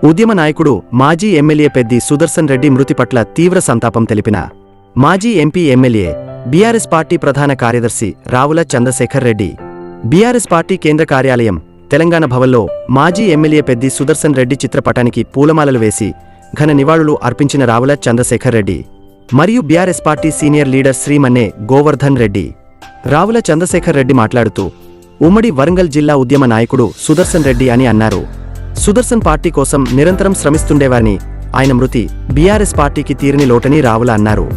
ఉద్యమ నాయకుడు మాజీ ఎమ్మెల్యే పెద్ది సుదర్శన్ రెడ్డి మృతి పట్ల తీవ్ర సంతాపం తెలిపిన మాజీ ఎంపీ ఎమ్మెల్యే బీఆర్ఎస్ పార్టీ ప్రధాన కార్యదర్శి రావుల చంద్రశేఖర్ రెడ్డి బీఆర్ఎస్ పార్టీ కేంద్ర కార్యాలయం తెలంగాణ భవన్లో మాజీ ఎమ్మెల్యే పెద్ది సుదర్శన్ రెడ్డి చిత్రపటానికి పూలమాలలు వేసి ఘన నివాళులు అర్పించిన రావుల చంద్రశేఖర్ రెడ్డి మరియు BRS party senior leader Srimanne Govardhan Reddy. Ravula Chandrashekar Reddy మాట్లాడుతూ ఉమ్మడి వరంగల్ జిల్లా ఉద్యమ నాయకుడు సుదర్శన్ రెడ్డి అని అన్నారు. సుదర్శన్ పార్టీ కోసం నిరంతరం శ్రమిస్తుండేవారని, ఆయన మృతి బీఆర్ఎస్ పార్టీకి తీరని లోటని రావుల అన్నారు.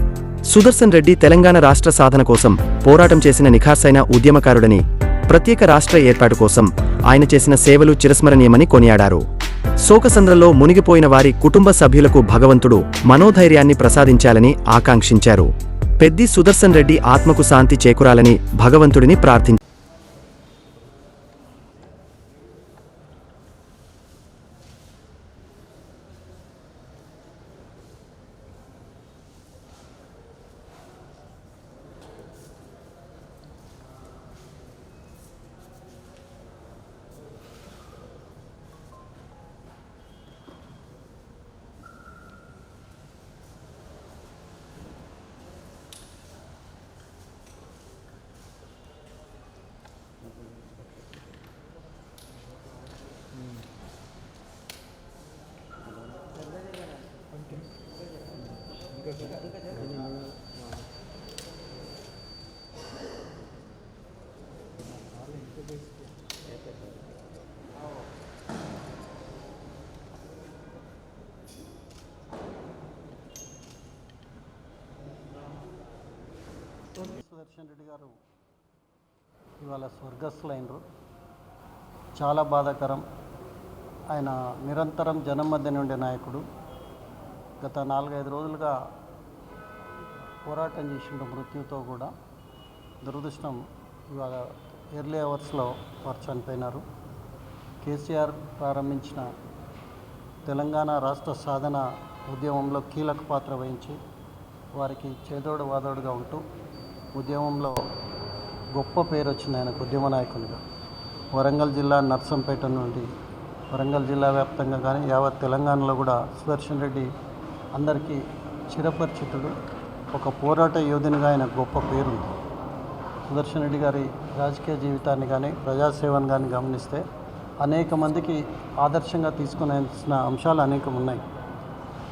సుదర్శన్ రెడ్డి తెలంగాణ రాష్ట్ర సాధన కోసం పోరాటం చేసిన నిఖార్సైన ఉద్యమకారుడని, ప్రత్యేక రాష్ట్ర ఏర్పాటు కోసం ఆయన చేసిన సేవలు చిరస్మరణీయమని కొనియాడారు. శోకసంద్రంలో మునిగిపోయిన వారి కుటుంబ సభ్యులకు భగవంతుడు మనోధైర్యాన్ని ప్రసాదించాలని ఆకాంక్షించారు. పెద్ది సుదర్శన్ రెడ్డి ఆత్మకు శాంతి చేకూరాలని భగవంతుడిని ప్రార్థించారు. సుదర్శన్ రెడ్డి గారు ఇవాళ స్వర్గస్థులైనరు. చాలా బాధాకరం. ఆయన నిరంతరం జనం మధ్యనే ఉండే నాయకుడు. గత 4-5 రోజులుగా పోరాటం చేసిన మృత్యుతో కూడా దురదృష్టం ఇవాళ ఎర్లీ అవర్స్లో వారు చనిపోయినారు. కేసీఆర్ ప్రారంభించిన తెలంగాణ రాష్ట్ర సాధన ఉద్యమంలో కీలక పాత్ర వహించి వారికి చేదోడు వాదోడుగా ఉంటూ ఉద్యమంలో గొప్ప పేరు వచ్చింది ఆయనకు ఉద్యమ నాయకునిగా. వరంగల్ జిల్లా నర్సంపేట నుండి వరంగల్ జిల్లా వ్యాప్తంగా కానీ యావత్ తెలంగాణలో కూడా సుదర్శన్ రెడ్డి అందరికీ చిరపరిచితుడు. ఒక పోరాట యోధునిగా ఆయన గొప్ప పేరుంది. సుదర్శన్ రెడ్డి గారి రాజకీయ జీవితాన్ని కానీ ప్రజాసేవను కానీ గమనిస్తే అనేక మందికి ఆదర్శంగా తీసుకునేసిన అంశాలు అనేకం ఉన్నాయి.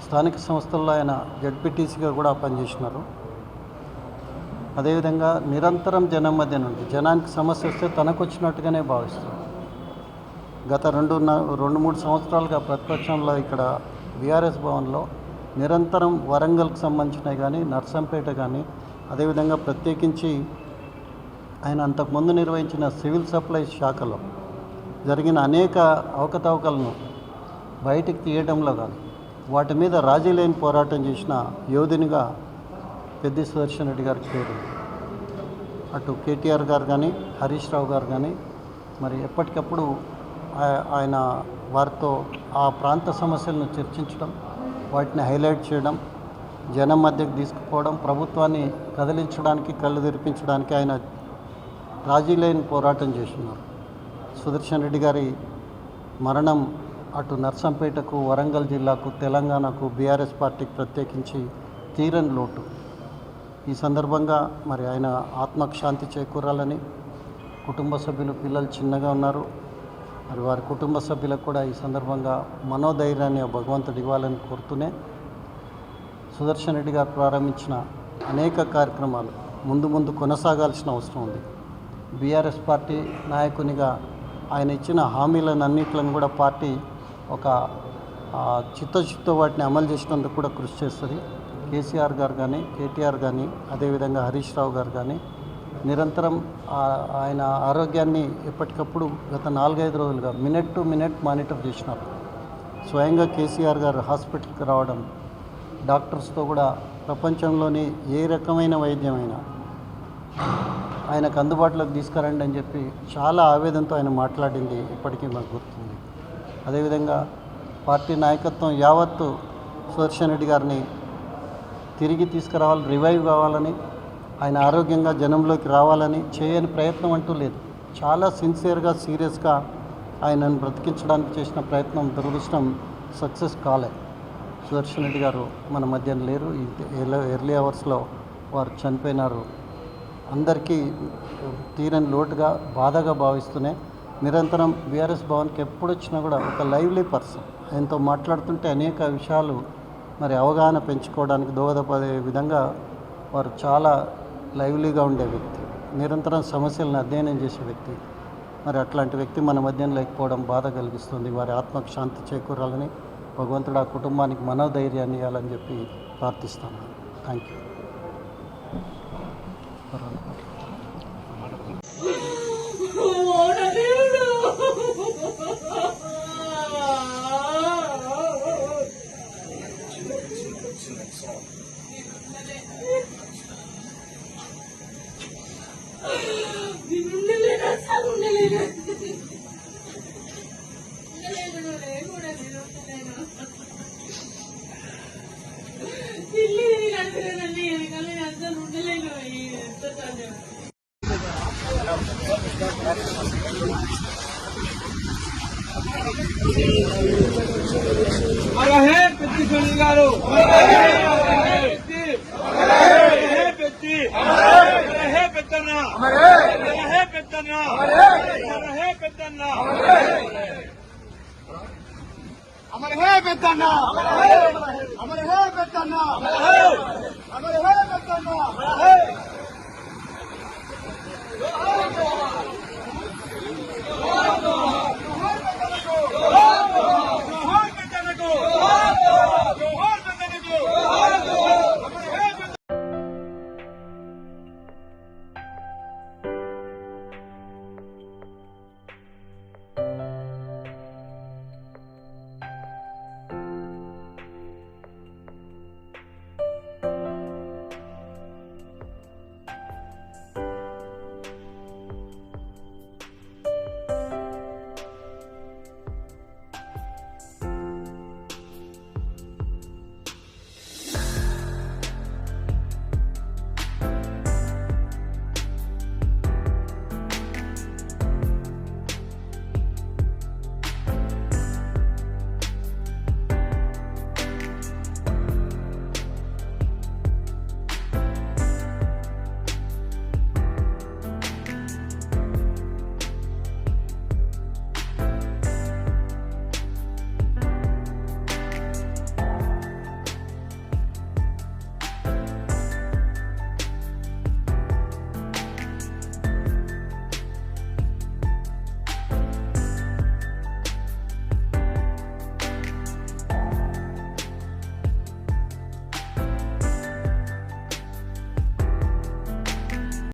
స్థానిక సంస్థల్లో ఆయన జడ్పీటీసీగా కూడా పనిచేసినారు. అదేవిధంగా నిరంతరం జనం మధ్య నుండి జనానికి సమస్య వస్తే తనకు వచ్చినట్టుగానే భావిస్తారు. గత 2-3 సంవత్సరాలుగా ప్రతిపక్షంలో ఇక్కడ బీఆర్ఎస్ భవన్లో నిరంతరం వరంగల్కి సంబంధించినవి కానీ నర్సంపేట కానీ అదేవిధంగా ప్రత్యేకించి ఆయన అంతకుముందు నిర్వహించిన సివిల్ సప్లైస్ శాఖలో జరిగిన అనేక అవకతవకలను బయటికి తీయడంలో కానీ వాటి మీద రాజీ లేని పోరాటం చేసిన యోధునిగా పెద్ది సుదర్శన్ రెడ్డి గారికి పేరు. అటు కేటీఆర్ గారు కానీ హరీష్ రావు గారు కానీ మరి ఎప్పటికప్పుడు ఆయన వారితో ఆ ప్రాంత సమస్యలను చర్చించడం, వాటిని హైలైట్ చేయడం, జనం మధ్యకు తీసుకుపోవడం, ప్రభుత్వాన్ని కదిలించడానికి కళ్ళు తెరిపించడానికి ఆయన రాజీ లేని పోరాటం చేస్తున్నారు. సుదర్శన్ రెడ్డి గారి మరణం అటు నర్సంపేటకు, వరంగల్ జిల్లాకు, తెలంగాణకు, బీఆర్ఎస్ పార్టీకి ప్రత్యేకించి తీరని లోటు. ఈ సందర్భంగా మరి ఆయన ఆత్మకు శాంతి చేకూరాలని, కుటుంబ సభ్యులు పిల్లలు చిన్నగా ఉన్నారు, మరి వారి కుటుంబ సభ్యులకు కూడా ఈ సందర్భంగా మనోధైర్యాన్ని భగవంతుడు ఇవ్వాలని కోరుతూనే సుదర్శన్ రెడ్డి గారు ప్రారంభించిన అనేక కార్యక్రమాలు ముందు కొనసాగాల్సిన అవసరం ఉంది. బీఆర్ఎస్ పార్టీ నాయకునిగా ఆయన ఇచ్చిన హామీలన్నింటిని కూడా పార్టీ ఒక చిత్తశుద్ధితో వాటిని అమలు చేసినందుకు కూడా కృషి చేస్తుంది. కేసీఆర్ గారు కానీ కేటీఆర్ కానీ అదేవిధంగా హరీష్ రావు గారు కానీ నిరంతరం ఆయన ఆరోగ్యాన్ని ఎప్పటికప్పుడు గత 4-5 రోజులుగా మినిట్ టు మినిట్ మానిటర్ చేసినారు. స్వయంగా కేసీఆర్ గారు హాస్పిటల్కి రావడం, డాక్టర్స్తో కూడా ప్రపంచంలోని ఏ రకమైన వైద్యమైనా ఆయనకు అందుబాటులోకి తీసుకురండి అని చెప్పి చాలా ఆవేదనతో ఆయన మాట్లాడింది ఇప్పటికీ మాకు గుర్తుంది. అదేవిధంగా పార్టీ నాయకత్వం యావత్తు సుదర్శన్ రెడ్డి గారిని తిరిగి తీసుకురావాలి, రివైవ్ కావాలని, ఆయన ఆరోగ్యంగా జనంలోకి రావాలని చేయని ప్రయత్నం అంటూ లేదు. చాలా సిన్సియర్గా సీరియస్గా ఆయనను బ్రతికించడానికి చేసిన ప్రయత్నం దురదృష్టం సక్సెస్ కాలే. సుదర్శన్ రెడ్డి గారు మన మధ్యన లేరు. ఎర్లీ అవర్స్లో వారు చనిపోయినారు. అందరికీ తీరని లోటుగా బాధగా భావిస్తూనే నిరంతరం బీఆర్ఎస్ భవన్కి ఎప్పుడు వచ్చినా కూడా ఒక లైవ్లీ పర్సన్, ఆయనతో మాట్లాడుతుంటే అనేక విషయాలు మరి అవగాహన పెంచుకోవడానికి దోహదపడే విధంగా వారు చాలా లైవ్లీగా ఉండే వ్యక్తి, నిరంతరం సమస్యలను అధ్యయనం చేసే వ్యక్తి. మరి అట్లాంటి వ్యక్తి మన మధ్యన లేకపోవడం బాధ కలిగిస్తుంది. వారి ఆత్మకు శాంతి చేకూరాలని భగవంతుడు ఆ కుటుంబానికి మనోధైర్యాన్ని ఇవ్వాలని చెప్పి ప్రార్థిస్తాను. Thank you. అమర్ హే పెద్దన్న